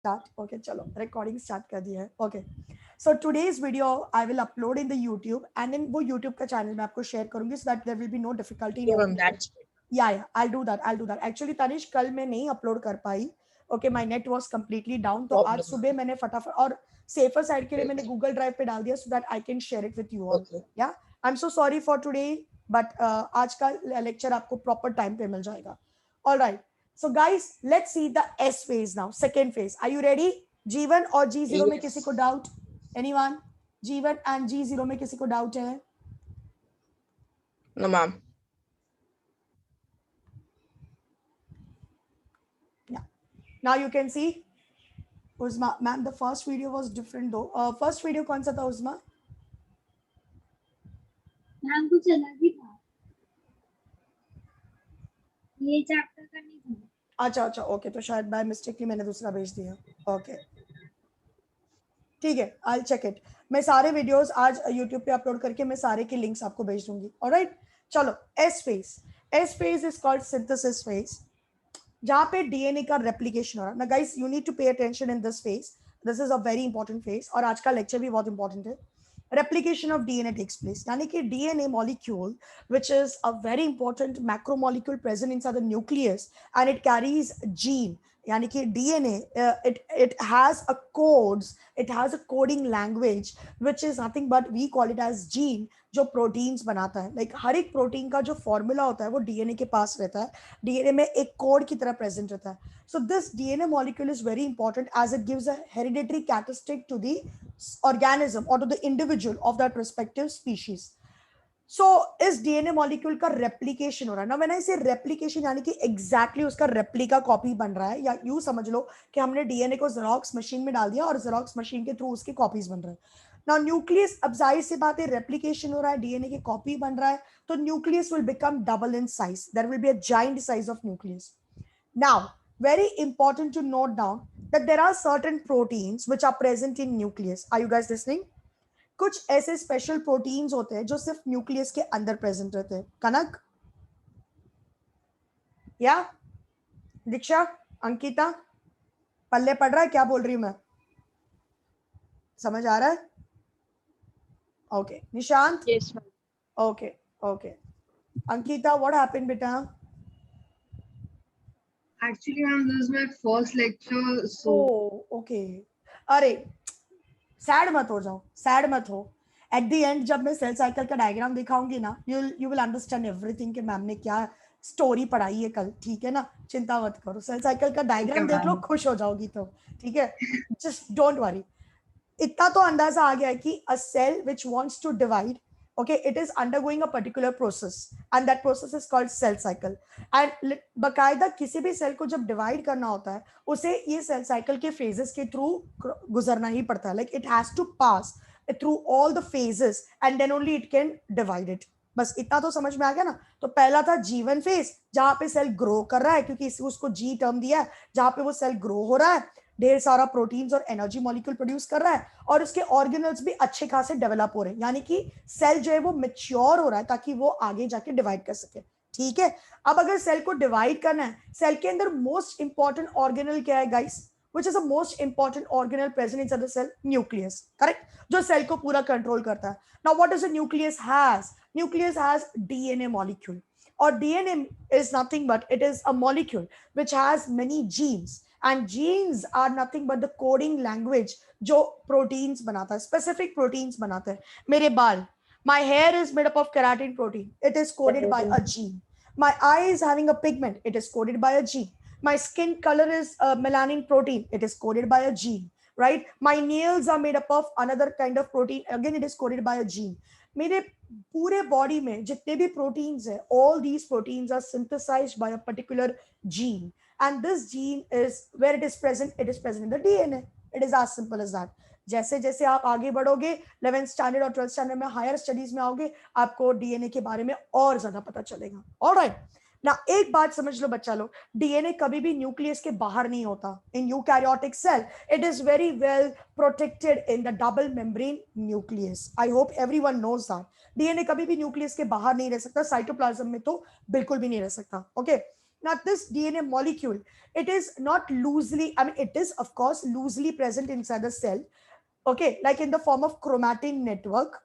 Start. Okay, chalo. Recording start कर दिया है. Okay. So today's video I will upload in the YouTube and in वो YouTube का channel मैं आपको share करूँगी so that there will be no difficulty in Yeah, ma'am, opening it. that's Yeah, I'll do that. I'll do that. Actually Tanish कल मैं नहीं upload कर पाई. Okay, my net was completely down. तो आज problem. सुबह मैंने फटाफट और safer side के लिए मैंने Google Drive पे डाल दिया so that I can share it with you all. Okay. Yeah, I'm so sorry for today, but आज का lecture आपको proper time पे मिल जाएगा. All right. So guys, let's see the S phase now. Second phase. Are you ready? G1 और G0 में किसी को doubt? Anyone? G1 and G0 में किसी को डाउट है? No, ma'am. Yeah. Now you can see. Uzma, ma'am, the first video was different though. First video कौन सा था Uzma? मैम कुछ अलग ही था, ये चैप्टर का नहीं था. अच्छा अच्छा ओके, तो शायद बाय मिस्टेकली मैंने दूसरा भेज दिया. ओके ठीक है, आई चेक इट. मैं सारे वीडियोस आज यूट्यूब पे अपलोड करके मैं सारे के लिंक्स आपको भेज दूंगी. ऑलराइट, चलो S phase. S phase is called synthesis phase, जहां पे डीएनए का रेप्लिकेशन हो रहा है ना. Guys you need to pay attention in this phase. This is a very important phase और आज का लेक्चर भी बहुत इंपॉर्टेंट है. Replication of DNA takes place. यानी कि DNA molecule, which is a very important macromolecule present inside the nucleus, and it carries gene. यानी कि DNA, it has a codes, it has a coding language, which is nothing but we call it as gene, जो proteins बनाता है. Like हर एक protein का जो formula होता है वो डीएनए के पास रहता है. डीएनए में एक कोड की तरह प्रेजेंट रहता है. So this DNA molecule is very important as it gives a hereditary characteristic to the organism or to the individual of that respective species. So इस डीएनए मॉलिक्यूल का रेप्लिकेशन हो रहा है ना. व्हेन आई से replication यानी कि exactly उसका रेप्लिका कॉपी बन रहा है, या यूं समझ लो कि हमने डीएनए को जेरोक्स मशीन में डाल दिया और जेरोक्स मशीन के थ्रू उसके कॉपीज बन रहे हैं. नाउ न्यूक्लियस, अब जाहिर सी बात है रेप्लिकेशन हो रहा है, डीएनए की कॉपी बन रहा है, तो nucleus will become double in size. There will be a giant size of nucleus. Now very important to note down that there are certain proteins which are present in nucleus. Are you guys listening? कुछ ऐसे special proteins होते हैं जो सिर्फ nucleus के अंदर present रहते हैं. कनक या दीक्षा, अंकिता, पल्ले पड़ रहा है क्या बोल रही हूं मैं? समझ आ रहा है? Okay Nishant. Yes, ma'am. Okay okay. Ankita, what happened बेटा? Actually, ma'am, this is my first lecture, so okay. अरे सैड मत हो जाओ, सैड मत हो. एट द एंड जब मैं सेल साइकिल का डायग्राम दिखाऊंगी ना, यू विल अंडरस्टैंड एवरीथिंग कि मैम ने क्या स्टोरी पढ़ाई है कल. ठीक है ना, चिंता मत करो. सेल साइकिल का डायग्राम Okay, देख लो, ma'am. खुश हो जाओगी. तो ठीक है, जस्ट डोंट वरी. इतना तो अंदाजा आ गया है कि a cell which wants to divide, okay, it is undergoing a particular process and that process is called cell cycle. and बकायदा किसी भी सेल को जब डिवाइड करना होता है उसे ये सेल साइकिल के फेजेस के थ्रू गुजरना ही पड़ता है. Like it has to pass through all the phases and then only it can divide it. बस इतना तो समझ में आ गया ना. तो पहला था जीवन फेज, जहां पे सेल ग्रो कर रहा है, क्योंकि उसको जी टर्म दिया है, जहां पे वो सेल ग्रो हो रहा है, ढेर सारा प्रोटीन्स और एनर्जी मॉलिक्यूल प्रोड्यूस कर रहा है और उसके ऑर्गेनल्स भी अच्छे खासे डेवलप हो रहे हैं. यानी कि सेल जो है वो मैच्योर हो रहा है ताकि वो आगे जाके डिवाइड कर सके. ठीक है, अब अगर सेल को डिवाइड करना है, सेल के अंदर मोस्ट इंपॉर्टेंट ऑर्गेनल क्या है guys? which is the most important organelle present inside the cell? Nucleus. Correct, जो सेल को पूरा कंट्रोल करता है. Now what does a nucleus has? Nucleus has DNA molecule, or DNA is nothing but it is a molecule which has many genes, and genes are nothing but the coding language जो proteins बनाता है, specific proteins बनाता है. मेरे बाल, my hair is made up of keratin protein, it is coded by a gene. My eye is having a pigment, it is coded by a gene. My skin color is melanin protein, it is coded by a gene, right? My nails are made up of another kind of protein, again it is coded by a gene. मेरे पूरे body में जितने भी proteins हैं, all these proteins are synthesized by a particular gene, and this gene is where it is present, it is present in the DNA. It is as simple as that. जैसे जैसे आप आगे बढ़ोगे 11th standard और 12th standard में higher studies में आओगे, आपको डीएनए के बारे में और ज्यादा पता चलेगा. ऑलराइट, ना एक बात समझ लो बच्चा लोग, डीएनए कभी भी न्यूक्लियस के बाहर नहीं होता. In eukaryotic cell it is very well protected in the double membrane nucleus. I hope everyone knows that. DNA कभी भी न्यूक्लियस के बाहर नहीं रह सकता, साइटोप्लाज्म में तो बिल्कुल भी नहीं रह सकता. Okay, Now this DNA molecule, it is not loosely, I mean it is of course loosely present inside the cell, okay, like in the form of chromatin network.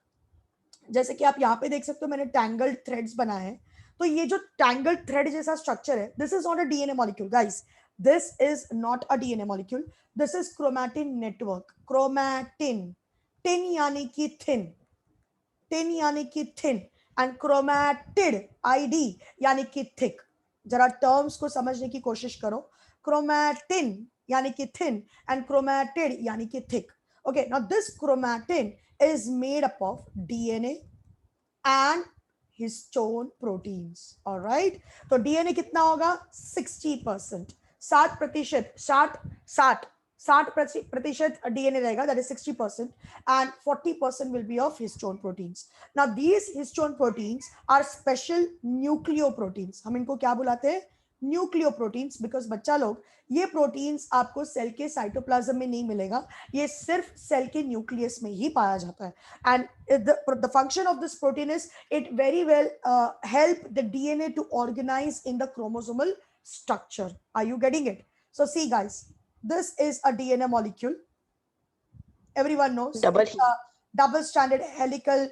जैसे कि आप यहाँ पे देख सकते हो मैंने tangled threads बनाए हैं, तो ये जो tangled thread जैसा structure है, this is not a DNA molecule guys, this is not a DNA molecule, this is chromatin network. Chromatin, tin यानी कि thin, tin यानी कि thin, and chromatid, id यानी कि thick. जरा terms को समझने की कोशिश करो. Chromatin यानी कि thin and chromatid यानी कि thick. Okay, now this chromatin is made up of DNA and histone proteins. All right, तो DNA कितना होगा 60%, 60% DNA रहेगा, that is 60%, and 40% will be of histone proteins. Now these histone proteins are special nucleoproteins. हम इनको क्या बुलाते हैं? Nucleoproteins, because बच्चा लोग ये प्रोटीन्स आपको सेल के साइटोप्लाज्म में नहीं मिलेगा, ये सिर्फ सेल के न्यूक्लियस में ही पाया जाता है. And the function of this protein is it very well help the DNA to organise in the chromosomal structure. Are you getting it? So see guys, this is a DNA molecule. Everyone knows it's a double-stranded helical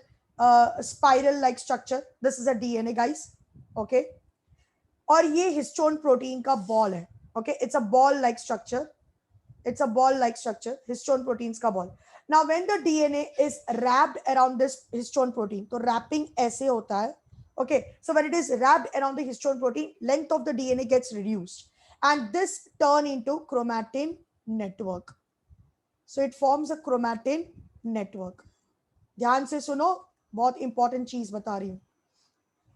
spiral-like structure. This is a DNA, guys. Okay. और ये histone protein का ball है. Okay, it's a ball like structure, it's a ball like structure, histone proteins का ball. Now when the DNA is wrapped around this histone protein, तो wrapping ऐसे होता है. Okay, so when it is wrapped around the histone protein, length of the DNA gets reduced and this turn into chromatin network. So it forms a chromatin network. ध्यान से सुनो, बहुत important चीज बता रही हूं.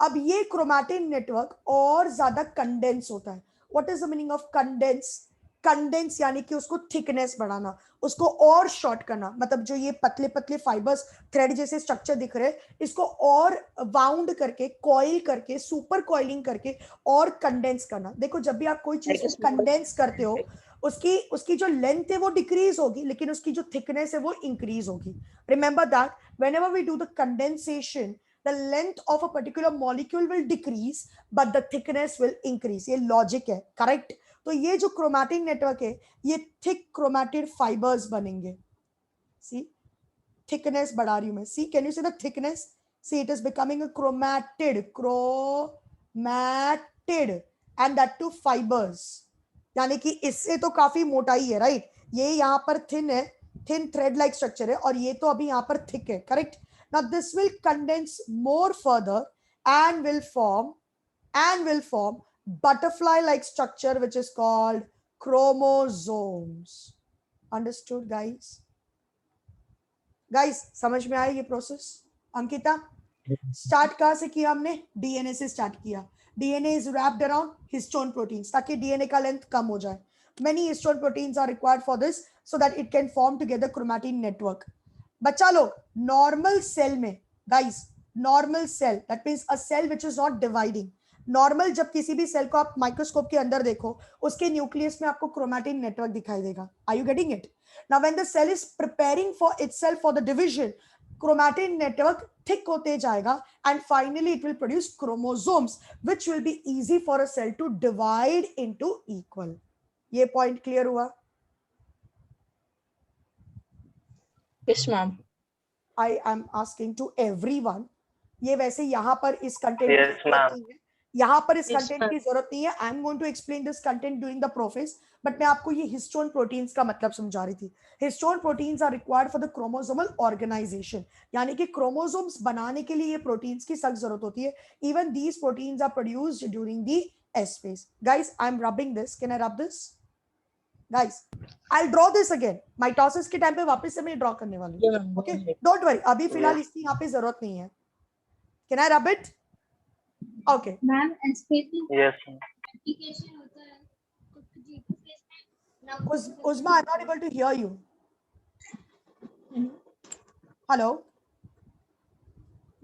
अब ये क्रोमैटिन नेटवर्क और ज्यादा कंडेंस होता है. What is the meaning of condense? Condense यानी कि उसको थिकनेस बढ़ाना, उसको और शॉर्ट करना. मतलब जो ये पतले पतले फाइबर्स थ्रेड जैसे स्ट्रक्चर दिख रहे हैं, इसको और वाउंड करके, कॉइल करके, सुपर कॉइलिंग करके और कंडेंस करना. देखो जब भी आप कोई चीज को कंडेंस करते हो, उसकी उसकी जो लेंथ है वो डिक्रीज होगी, लेकिन उसकी जो थिकनेस है वो इंक्रीज होगी. Remember that whenever we do the condensation, the length of a particular molecule will decrease but the thickness will increase. ये logic है, correct? तो ये जो chromatin network है, ये thick chromatid fibers बनेंगे. See, thickness बढ़ा रही हूँ मैं. See, can you see the thickness? See, it is becoming a chromatid, and that too fibers. यानी कि इससे तो काफी मोटाई है, right? ये यहाँ पर thin है, thin thread like structure है, और ये तो अभी यहाँ पर thick है, correct? Now this will condense more further and will form butterfly like structure which is called chromosomes. Understood guys? Guys समझ में आया ये प्रोसेस? अंकिता, स्टार्ट कहाँ से किया हमने? डीएनए से स्टार्ट किया. DNA is wrapped around histone proteins, ताकि डीएनए का लेंथ कम हो जाए. Many histone proteins are required for this so that it can form together chromatin network. बच्चा लोग, नॉर्मल सेल में guys, normal cell that means a cell which is not dividing. Normal जब किसी भी cell को आप माइक्रोस्कोप के अंदर देखो, उसके न्यूक्लियस में आपको क्रोमैटिन नेटवर्क दिखाई देगा. Are you getting it? Now when the cell is preparing for itself for the division, chromatin network thick होते जाएगा and finally it will produce chromosomes which will be easy for a cell to divide into equal. ये point clear हुआ? Yes, ma'am. I am asking to everyone. ये वैसे यहाँ पर इस content Yes, की जरूरत नहीं है, यहाँ पर इस Yes, कंटेंट ma'am. की जरूरत नहीं है. I am going to explain this content during the prophase, but मैं आपको ये हिस्टोन प्रोटीन्स का मतलब समझा रही थी. Histone proteins are required for the chromosomal organisation, यानी कि क्रोमोसोम्स बनाने के लिए ये प्रोटीन्स की सख्त जरूरत होती है. Even these proteins are produced during the S phase. Guys, I am rubbing this. Can I rub this? Guys, I'll draw this again. Mitosis के टाइम पे वापस से मैं ड्रॉ करने वाली Yeah, हूँ. ma'am. Okay, don't worry. अभी फिलहाल इसकी यहाँ पे जरूरत नहीं है. Can I rub it? Okay. Ma'am SPS में Yes. एप्लीकेशन होता है तो जी2 फेस में ना Uzma, I'm not able to hear you. Hello.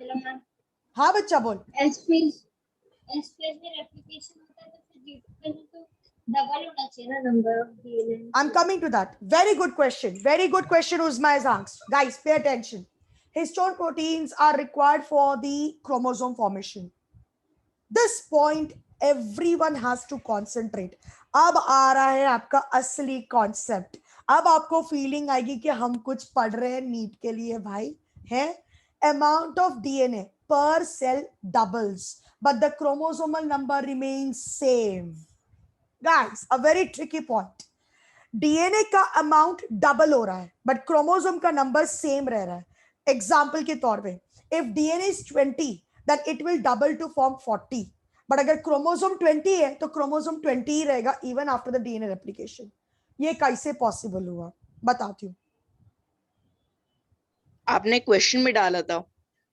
Hello ma'am, हाँ बच्चा बोल. एसपीएस में एप्लीकेशन होता है तो फिर जी2 फेस में तो डबल होना चाहिए ना number of DNA. I'm coming to that. Very good question. Very good question Uzma has asked. Guys, pay attention. Histone proteins are required for the chromosome formation. This point everyone has to concentrate. अब आ रहा है आपका असली concept. अब आपको feeling आएगी कि हम कुछ पढ़ रहे हैं नीट के लिए भाई. है amount of DNA per cell doubles but the chromosomal number remains same. Guys, a very tricky point. DNA का अमाउंट डबल हो रहा है बट क्रोमोसोम का नंबर सेम रह रहा है. एग्जाम्पल के तौर पे if DNA is 20 then it will double to form 40. But अगर क्रोमोसोम 20 है तो क्रोमोसोम 20 ही रहेगा even after the DNA replication. ये कैसे पॉसिबल हुआ बताती हूँ. आपने क्वेश्चन में डाला था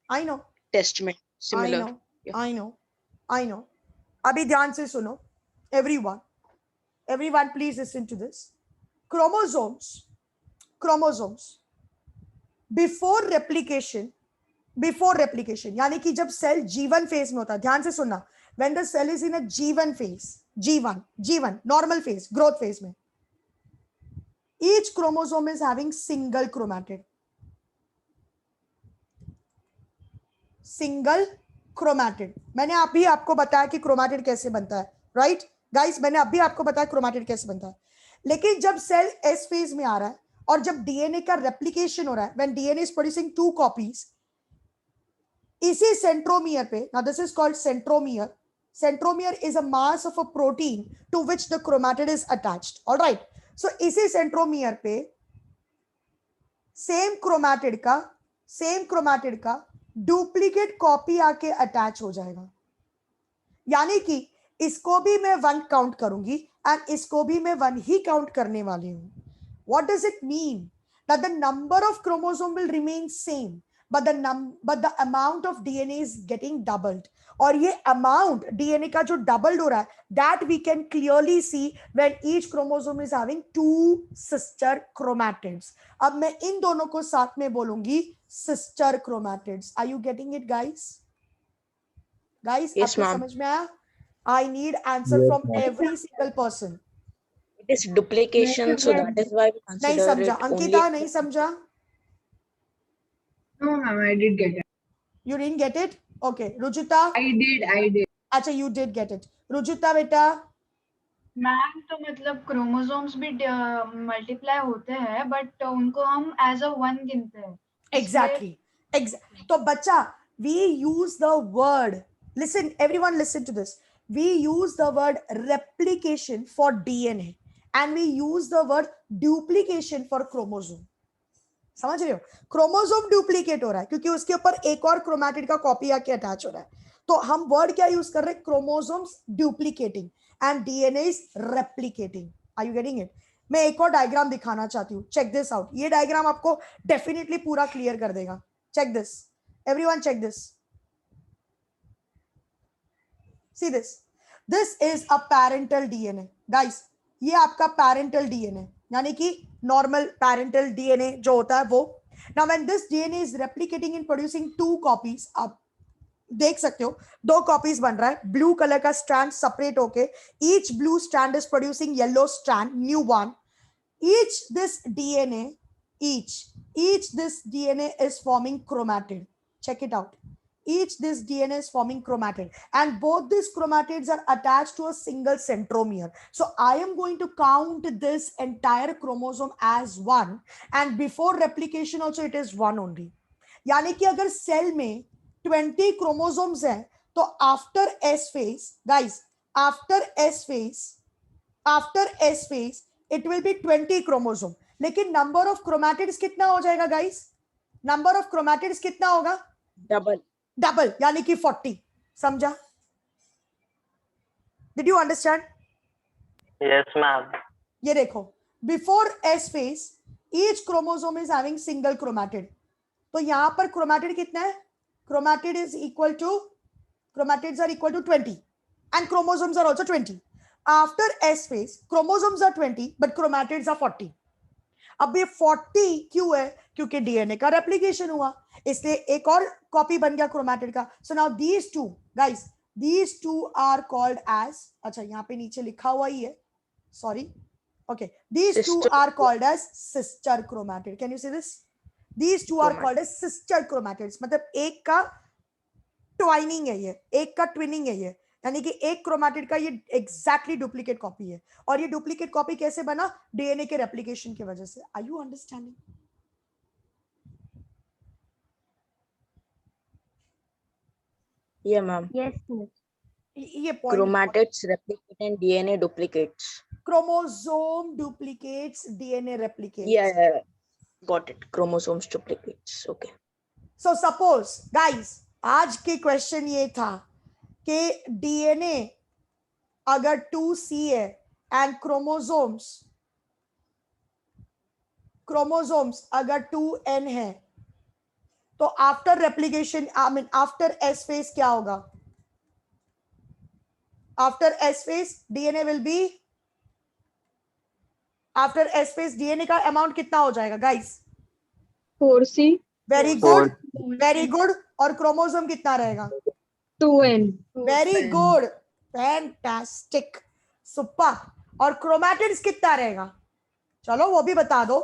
आई नो, टेस्ट में I similar. No, I know, I know. अभी ध्यान से सुनो everyone please listen to this. Chromosomes before replication यानी कि जब सेल G1 फेज में होता है. ध्यान से सुनना. when the cell is in a G1 phase, G1 normal phase, growth phase में, each chromosome is having single chromatid. मैंने अभी आपको बताया कि क्रोमैटिड कैसे बनता है. राइट गाइस, मैंने अभी आपको बताया क्रोमैटिड कैसे बनता है. लेकिन जब सेल एस फेज में आ रहा है और जब डीएनए का रेप्लिकेशन हो रहा है, when DNA is producing 2 copies, इसी सेंट्रोमियर पे, now this is called centromere is a mass of a protein to which the chromatid is attached. Alright, so इसी सेंट्रोमियर पे सेम क्रोमैटिड का डुप्लीकेट कॉपी आके attach हो जाएगा. यानी कि इसको भी मैं 1 काउंट करूंगी एंड इसको भी मैं 1 ही काउंट करने वाली हूं. What does it mean? That the number of chromosome will remain same but the amount of DNA is getting doubled. और ये amount DNA का जो doubled हो रहा है, that we can clearly see when each chromosome is having 2 sister chromatids. अब मैं इन दोनों को साथ में बोलूंगी sister chromatids. Are you getting it, guys? Yes, आपको ma'am. समझ में आया? I need answer Yes, from ma'am. every single person. It is duplication, so that is why we नहीं consider समझा it अंकिता? only. नहीं समझा? No, ma'am, I did get it. You didn't get it? Okay. Ruchita? I did. अच्छा, you did get it. Ruchita बेटा? Ma'am तो मतलब chromosomes भी multiply होते हैं बट उनको हम एज अ 1 गिनते हैं. Exactly. तो बच्चा, we use the word, listen, everyone listen to this. We use the word replication for DNA and we use the word duplication for chromosome. समझ रहे हो? क्रोमोसोम डुप्लीकेट हो रहा है क्योंकि उसके ऊपर एक और क्रोमैटिड का कॉपी आके अटैच हो रहा है. तो हम वर्ड क्या यूज कर रहे हैं? Chromosomes duplicating and DNA is replicating. Are you getting it? मैं एक और डायग्राम दिखाना चाहती हूँ. Check this out. ये डायग्राम आपको डेफिनेटली पूरा क्लियर कर देगा. Check this, everyone check this. See this. This is a parental DNA. Guys, ये आपका पैरेंटल डीएनए यानी कि नॉर्मल पैरेंटल डीएनए जो होता है वो. Now when this DNA is replicating in producing 2 copies, आप देख सकते हो 2 कॉपीज बन रहा है. ब्लू कलर का स्ट्रैंड सेपरेट होके each blue strand is producing yellow strand, new one. Each this DNA is forming chromatid. Check it out. Each this DNA is forming chromatid and both these chromatids are attached to a single centromere. So I am going to count this entire chromosome as 1 and before replication also it is 1 only. यानी कि अगर cell में 20 chromosomes हैं तो after S phase, guys, after S phase it will be 20 chromosome. लेकिन number of chromatids कितना हो जाएगा guys? Number of chromatids कितना होगा? डबल यानी कि 40. समझा? Did you understand? Yes, ma'am. ये देखो, before S phase each chromosome is having single chromatid. तो यहां पर chromatid कितना है? Chromatids are equal to 20 and chromosomes are also 20. After S phase chromosomes are 20 but chromatids are 40. अब ये 40 क्यों है? क्योंकि डीएनए का रेप्लिकेशन हुआ इसलिए एक और कॉपी बन गया क्रोमैटिड का. So now these two guys, these two are called as, अच्छा यहाँ पे नीचे लिखा हुआ ही है, sorry, okay, these two are called as sister chromatid. Can you see this? These two are called as sister chromatids. मतलब एक का ट्वाइनिंग है ये, एक का ट्विनिंग है ये. यानी कि एक क्रोमैटिड का ये एग्जैक्टली डुप्लीकेट कॉपी है। और ये डुप्लीकेट कॉपी कैसे बना? डीएनए के रेप्लिकेशन की वजह से। Are you understanding? Yeah, ma'am. Yes, miss. ये point, Chromatids replicate and DNA duplicates. Chromosome duplicates, DNA replicates. Yeah, got it. Chromosomes duplicates. Okay. So suppose guys, आज के क्वेश्चन ये था कि डीएनए अगर 2C है एंड क्रोमोसोम्स अगर 2N है, तो after replication, I mean after S phase क्या होगा? After S phase DNA will be, after S phase DNA का अमाउंट कितना हो जाएगा guys? 4C, very good, very good. और क्रोमोसोम कितना रहेगा? 2N. Very good, fantastic, super. और क्रोमैटिड्स कितना रहेगा? चलो वो भी बता दो,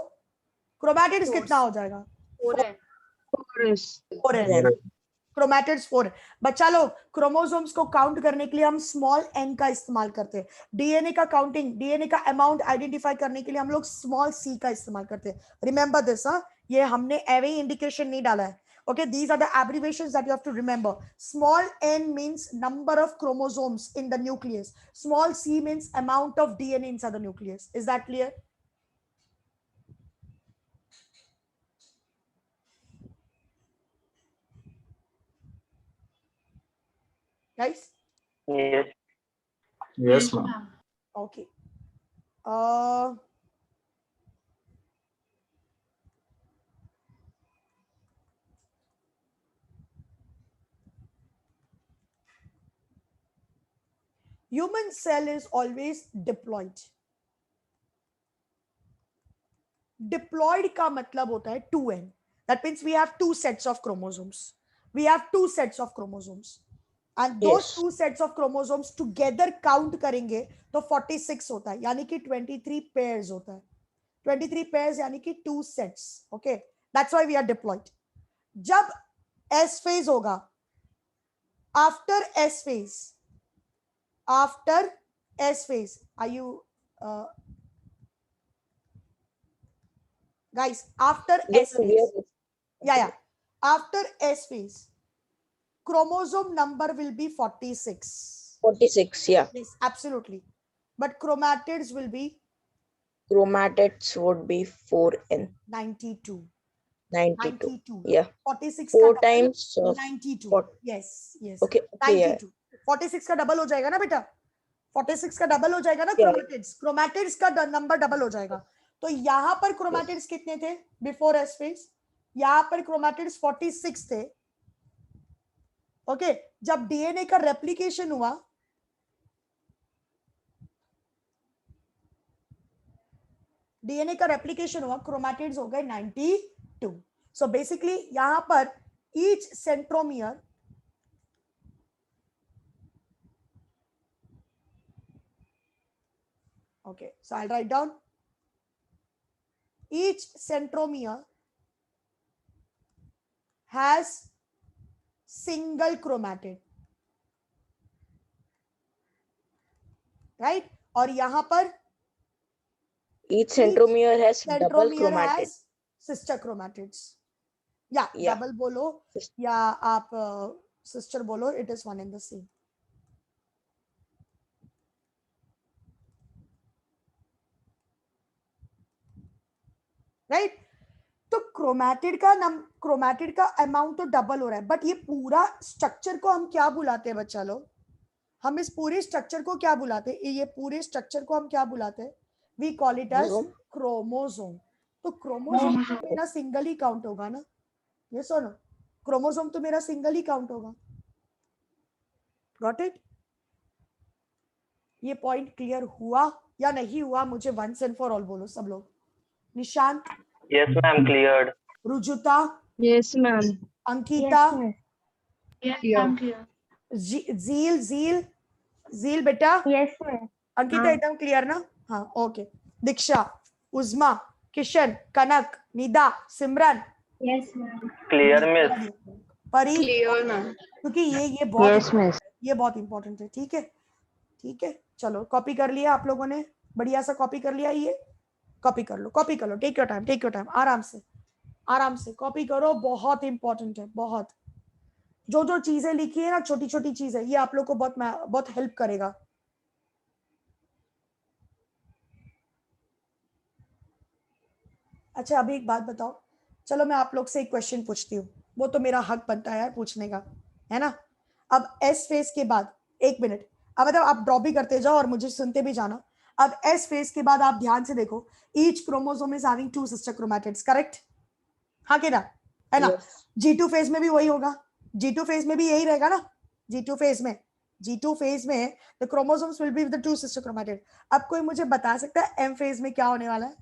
क्रोमैटिड्स कितना हो जाएगा? 4S. 4N। क्रोमैटिड्स 4। बच्चा लोग, क्रोमोसोम्स को काउंट करने के लिए हम स्मॉल n का इस्तेमाल करते हैं। डीएनए का काउंटिंग, डीएनए का अमाउंट आइडेंटिफाई करने के लिए हम लोग स्मॉल c का इस्तेमाल करते हैं। रिमेंबर दिस, हाँ, ये हमने एवे इंडिकेशन नहीं डाला है। Okay, these are the abbreviations that you have to remember. Small n means number of chromosomes in the nucleus. Small c means amount of DNA inside the nucleus. Is that clear? Guys? Yes. Yes, ma'am. Okay. Human cell is always diploid. Diploid का मतलब होता है 2N. That means we have two sets of chromosomes. We have two sets of chromosomes. And those Yes. two sets of chromosomes together count करेंगे तो 46 होता है, यानी कि 23 pairs होता है। 23 pairs यानी कि 2 sets. Okay, that's why we are diploid. जब S phase होगा, after S phase, are you guys, after Yes, S phase, yes. after S phase, chromosome number will be 46. 46, yeah. Yes, absolutely. But chromatids will be Chromatids would be 4N. 92. 92. Yeah. 46 4 का times. 92. four- Yes, yes. Okay. Okay. Yeah. 92. 46 का double हो जाएगा ना बेटा? 46 का double हो जाएगा ना Yeah. क्रोमैटिड्स? क्रोमैटिड्स का नंबर डबल हो जाएगा। तो यहाँ पर क्रोमैटिड्स कितने थे बिफोर एस फेज? यहाँ पर क्रोमैटिड्स 46 थे। ओके, जब डीएनए का रेप्लिकेशन हुआ, क्रोमैटिड्स हो गए 92। सो बेसिकली यहां पर each centromere okay, so I'll write down each centromere has single chromatid, right? और यहां पर Each centromere has double centromere chromatid. has sister chromatids. Yeah, Yeah. double बोलो या आप sister बोलो, it is one and the same. Right? तो chromatid का amount तो डबल हो रहा है, बट ये पूरा स्ट्रक्चर को हम क्या बुलाते हैं बच्चा लोग? हम इस पूरे स्ट्रक्चर को क्या बुलाते हैं? ये पूरे स्ट्रक्चर को हम क्या बुलाते हैं? We call it as chromosome. तो क्रोमोसोम तो मेरा सिंगल ही काउंट होगा ना? ये सुनो, क्रोमोसोम तो मेरा सिंगल ही काउंट होगा। Got it? ये पॉइंट क्लियर हुआ या नहीं हुआ? मुझे वंस एंड फॉर ऑल बोलो सब लोग। Nishant? Yes, ma'am. Cleared. Rujuta? Yes, ma'am. Ankita? Yes, Yeah. I'm clear. जील बेटा? Yes, ma'am. अंकिता हाँ. एकदम क्लियर ना? हाँ, ओके। दीक्षा, उज्मा, किशन, कनक, निदा, सिमरन? Yes, ma'am. Clear, miss. परी, Clear now. क्योंकि ये बहुत Yes, miss. ये बहुत इंपॉर्टेंट है। ठीक है, ठीक है, चलो कॉपी कर लिया आप लोगों ने, बढ़िया सा कॉपी कर लिया। ये कॉपी कर लो, कॉपी कर लो, take your time, take your time, आराम से कॉपी करो, बहुत इंपॉर्टेंट है, बहुत। जो जो चीजें लिखी है ना, छोटी छोटी चीजें, ये आप लोग को बहुत हेल्प करेगा। अच्छा अभी एक बात बताओ, चलो मैं आप लोग से एक क्वेश्चन पूछती हूँ, वो तो मेरा हक बनता है यार पूछने का, है ना। अब एस फेज के बाद, एक मिनट, अब मतलब आप ड्रॉ भी करते जाओ और मुझे सुनते भी जाना। अब एस फेज के बाद आप ध्यान से देखो, each chromosome is having 2 sister chromatids, correct? हाँ कि ना, है ना? Yes. G2 फेज में भी वही होगा, G2 फेज में भी यही रहेगा ना। G2 फेज में the chromosomes will be with the 2 sister chromatid. अब कोई मुझे बता सकता है एम फेज में क्या होने वाला है?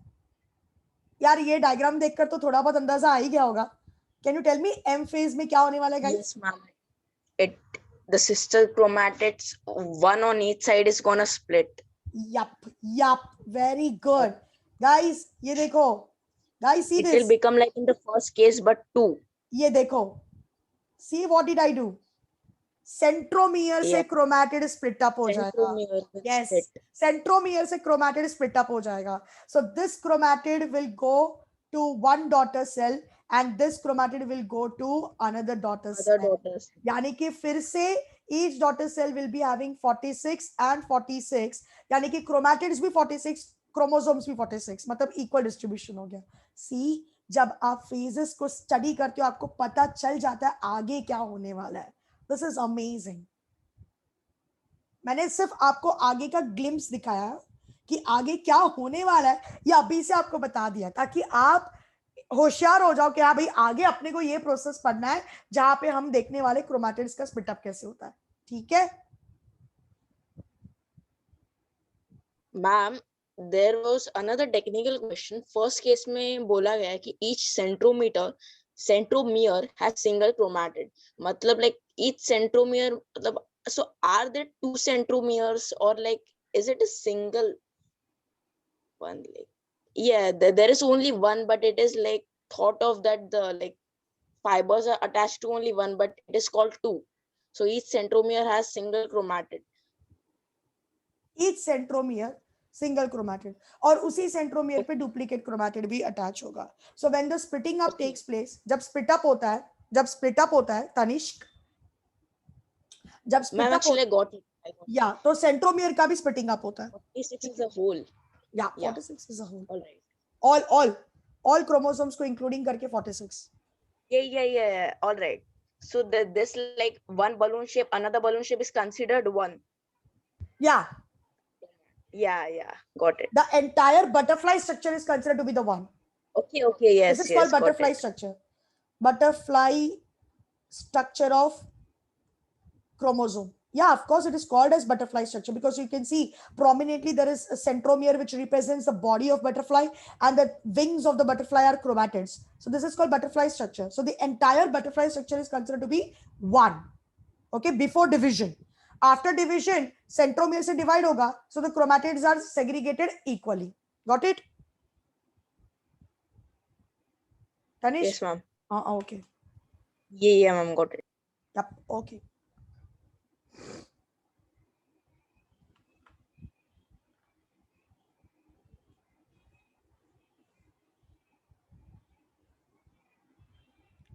यार ये डायग्राम देखकर तो थोड़ा बहुत अंदाजा आ ही गया होगा। Can you tell me M phase में क्या होने वाला है guys? Yes, ma'am. The sister chromatids, one on each side is gonna split. Yup, very good guys। ये देखो guys, see It this, will become like in the first case, but 2. ये देखो, see what did I do, centromere से Yeah. Chromatid split up हो जाएगा। Centromere will yes, split. Centromere से chromatid split up हो जाएगा। So this chromatid will go to one daughter cell and this chromatid will go to another daughter Other cell. daughters. यानी कि फिर से each daughter cell will be having 46 and 46, यानी कि chromatids भी 46, chromosomes भी 46, मतलब इक्वल डिस्ट्रीब्यूशन हो गया। सी, जब आप फेजेस को स्टडी करते हो आपको पता चल जाता है आगे क्या होने वाला है। This is amazing. मैंने सिर्फ आपको आगे का ग्लिम्स दिखाया कि आगे क्या होने वाला है, ये अभी से आपको बता दिया ताकि आप होशियार हो जाओ कि हाँ भाई आगे अपने को ये प्रोसेस पढ़ना है जहां पे हम देखने वाले क्रोमैटिड्स का स्प्लिट अप कैसे होता है। ठीक है Ma'am, there was another technical question. First case में बोला गया है कि each centromere has single chromatid. मतलब like each centromere, मतलब so are there 2 centromeres or like is it a single one? Like yeah, there is only one, but it is like thought of that the like fibers are attached to only one, but it is called 2. So each centromere has single chromatid. Each centromere single chromatid और उसी centromere पे duplicate chromatid भी attach होगा। So when the splitting up takes place, जब split up होता है तनिष्क, जब Ma'am, split up actually I got it. या तो सेंट्रोमियर का भी स्प्लिटिंग अप होता है। 46 is a whole. या Yeah. 46 is a whole, All right. all chromosomes को इंक्लूडिंग करके 46। Yeah. All right. So this like one balloon shape, another balloon shape is considered one. या Yeah. Got it. the entire butterfly structure is considered to be the one. Okay. Yes. This is called got butterfly it. structure. Butterfly structure of chromosome. Yeah, of course it is called as butterfly structure because you can see prominently there is a centromere which represents the body of butterfly and the wings of the butterfly are chromatids. So this is called butterfly structure. So the entire butterfly structure is considered to be one. Okay, before division. After division, centromere se divide hoga, so the chromatids are segregated equally. Got it? Tanish? Yes, ma'am. Okay. Yeah, ma'am. Got it. Yep. Okay.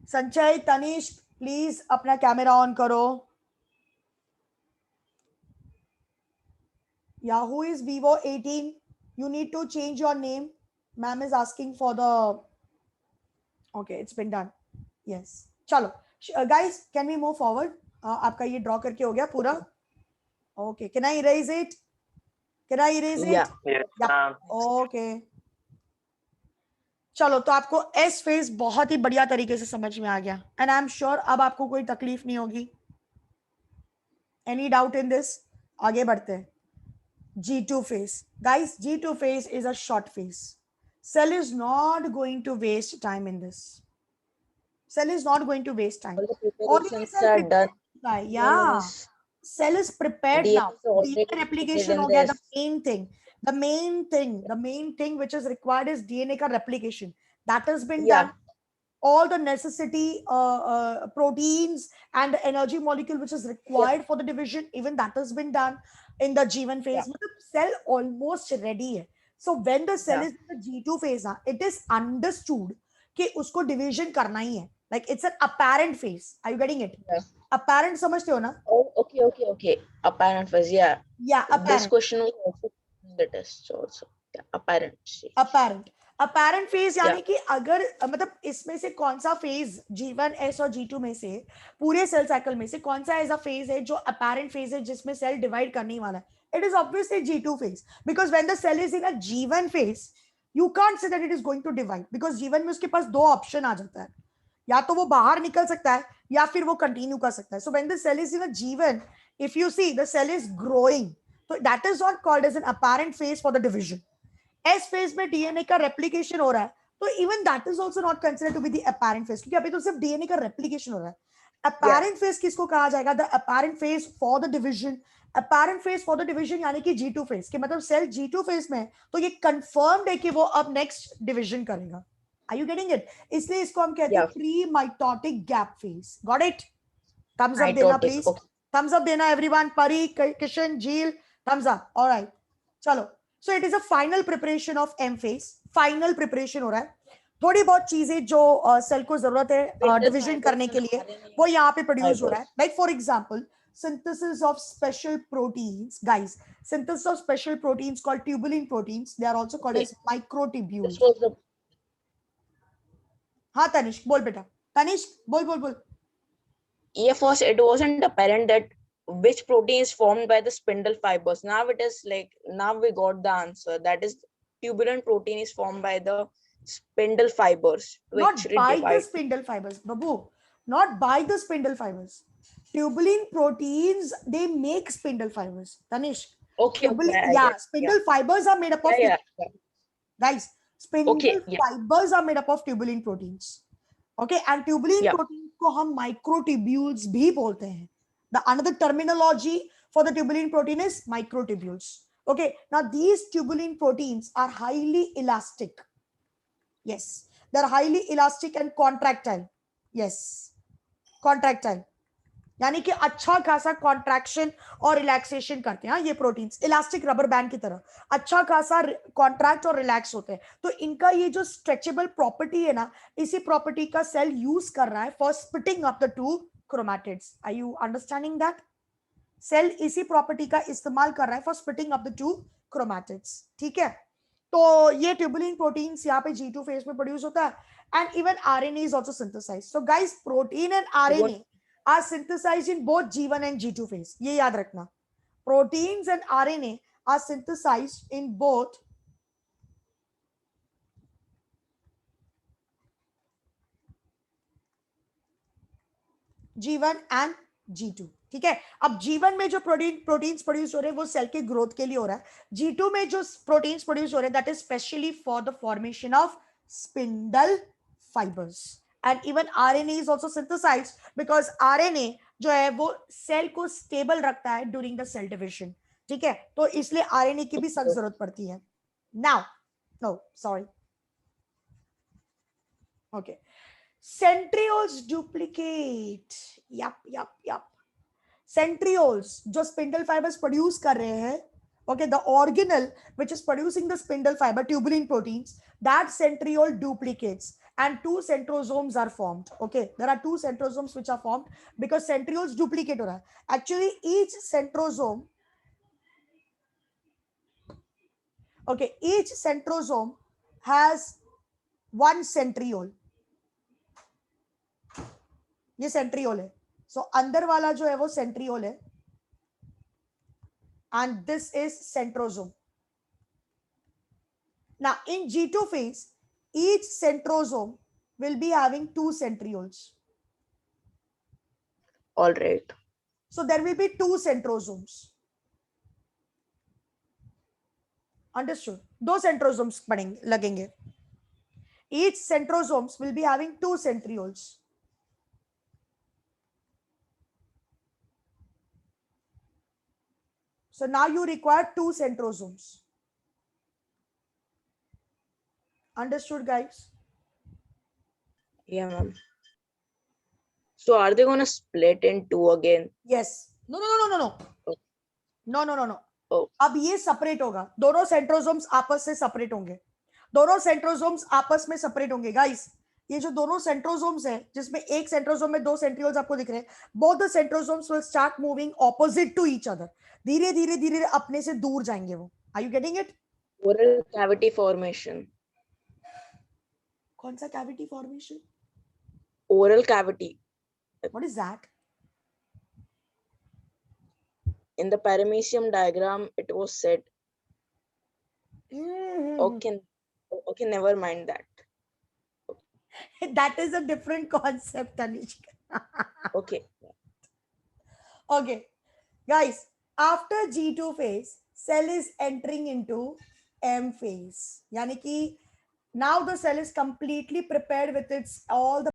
संचय, Tanish, please अपना camera on करो। Yeah, who is Vivo 18? You need to change your name. Ma'am is asking for the. Okay, it's been done. Yes. चलो, guys, can we move forward? आपका ये draw करके हो गया पूरा? Okay. Can I erase it? Yeah. Yes, Yeah. ma'am. Okay. चलो, तो आपको एस फेज बहुत ही बढ़िया तरीके से समझ में आ गया एंड आई एम श्योर अब आपको कोई तकलीफ नहीं होगी। Any doubt in this? आगे बढ़ते हैं। G2 phase. Guys, G2 phase is a short phase. Cell is not going to waste time in this. Cell is not going to waste time. All the Already preparations cell are done. prepared. Yeah. Cell is prepared DNA now. is already DNA replication in हो गया, the this. main thing. The main thing which is required is DNA का replication. That has been Yeah. done. all the necessity proteins and the energy molecule which is required for the division, even that has been done in the G1 phase. The cell almost ready hai. So when the cell is in the G2 phase, it is understood कि उसको division करना ही है. Like it's an apparent phase. Are you getting it? Yeah. Apparent समझते हो ना? Oh, okay. Apparent phase, yeah. Yeah, This apparent. question was also in the test also. Yeah, apparent stage. apparent phase यानी Yeah. कि अगर मतलब इसमें से कौन सा फेज G1S और G2 में से पूरे सेल साइकिल में से कौन सा ऐसा फेज है जो apparent phase है जिसमें सेल डिवाइड करने वाला है? It is obviously G2 phase, because when the cell is in a G1 phase you can't say that it is going to divide, because G1 में उसके पास दो ऑप्शन आ जाता है, या तो वो बाहर निकल सकता है या फिर वो कंटिन्यू कर सकता है. So when the cell is in a G1, if you see the cell is growing, so that is not called as an apparent phase for the division. S phase में DNA का replication हो रहा है, तो even that is also not considered to be the apparent phase, क्योंकि अभी तो सिर्फ DNA का replication हो रहा है. Apparent phase किसको कहा जाएगा? The apparent phase for the division. Apparent phase for the division यानी कि G2 phase, कि मतलब सेल G2 phase में तो ये confirmed है कि वो अब next division करेगा. Are you getting it? इसलिए इसको हम कहते हैं pre-mitotic gap phase. Got it? Thumbs up देना please. Okay. Thumbs up देना everyone. Pari, Kishan, Jeel, thumbs up. All right. चलो. So it is a final preparation of M phase. Final preparation हो रहा है. थोड़ी बहुत चीजें जो सेल को जरूरत है डिवीजन करने के लिए वो यहाँ पे प्रोड्यूस हो रहा है. Like for example, synthesis of special proteins, guys. Synthesis of special proteins called tubulin proteins. They are also called as microtubules. This was the हाँ तनिष्क बोल बेटा. तनिष्क बोल. Yeah, first it wasn't apparent that which protein is formed by the spindle fibers. Now it is like, now we got the answer. That is, tubulin protein is formed by the spindle fibers. Not by the spindle fibers, Babu. Not by the spindle fibers. Tubulin proteins, they make spindle fibers. Tanish. Okay. Spindle fibers are made up of. Guys, spindle fibers are made up of tubulin proteins. Okay, and tubulin proteins को हम microtubules भी बोलते हैं. The another terminology for the tubulin protein is microtubules. Okay, now these tubulin proteins are highly elastic. Yes, they're highly elastic and contractile. Yes, contractile. यानी कि अच्छा खासा contraction और रिलैक्सेशन करते हैं ये प्रोटीन्स, इलास्टिक रबर बैंड की तरह अच्छा खासा कॉन्ट्रैक्ट और रिलैक्स होते हैं. तो इनका ये जो स्ट्रेचेबल प्रॉपर्टी है ना, इसी प्रॉपर्टी का सेल यूज कर रहा है for splitting up the two chromatids. Are you understanding that? Cell इसी प्रॉपर्टी का इस्तेमाल कर रहा है for splitting up the two chromatids. ठीक है, तो ये ट्यूबुलिन प्रोटीन्स यहाँ पे G2 फेज में प्रोड्यूस होता है. And even RNA is also synthesised. So guys, protein and RNA are synthesized in both G1 and G2 phase. ये याद रखना. Proteins and RNA are synthesized in both G1 and G2. ठीक है, अब G1 में जो प्रोटीन्स प्रोड्यूस हो रहे हैं वो सेल के ग्रोथ के लिए हो रहा है. G2 में जो प्रोटीन्स प्रोड्यूस हो रहे हैं that is specially for the formation of spindle fibres. And even RNA is also synthesized because RNA जो है वो सेल को स्टेबल रखता है ड्यूरिंग द सेल डिविजन. ठीक है, तो इसलिए RNA की भी सख्त जरूरत पड़ती है. Now, no, sorry. Okay. Centrioles duplicate. Yup. Centrioles जो स्पिंडल फाइबर्स प्रोड्यूस कर रहे हैं, okay, the organelle which is producing the spindle fiber, tubulin proteins, that centriole duplicates and two centrosomes are formed. Okay, there are two centrosomes which are formed because centrioles duplicate ho raha hai. Actually each centrosome has one centriole. ये centriole है. So अंदर वाला जो है वो centriole है and this is centrosome. Now in G2 phase each centrosome will be having two centrioles. All right. So there will be two centrosomes. Understood? दो centrosomes लगेंगे. Each centrosomes will be having two centrioles. So now you require two centrosomes. Understood, guys? Yeah, ma'am. So are they gonna split in two again? Yes. No, no, no, no, no, no. Oh. No, no, no, no. Oh. अब ये separate होगा, दोनों centrosomes आपस से separate होंगे, दोनों centrosomes आपस में सेपरेट होंगे गाइस. ये जो दोनों सेंट्रोसोम्स हैं जिसमें एक सेंट्रोसोम में दो सेंट्रियोल्स आपको दिख रहे हैं, both the centrosomes will start moving opposite to each other. धीरे धीरे धीरे अपने से दूर जाएंगे वो. Are you getting it? Oral cavity formation. कौन सा cavity formation? Oral cavity. What is that? In the paramecium diagram, it was said. Mhm. Okay, never mind that. That is a different concept, Tanishka. Okay. Okay, guys, after G2 phase, cell is entering into M phase. Yani ki now the cell is completely prepared with its all the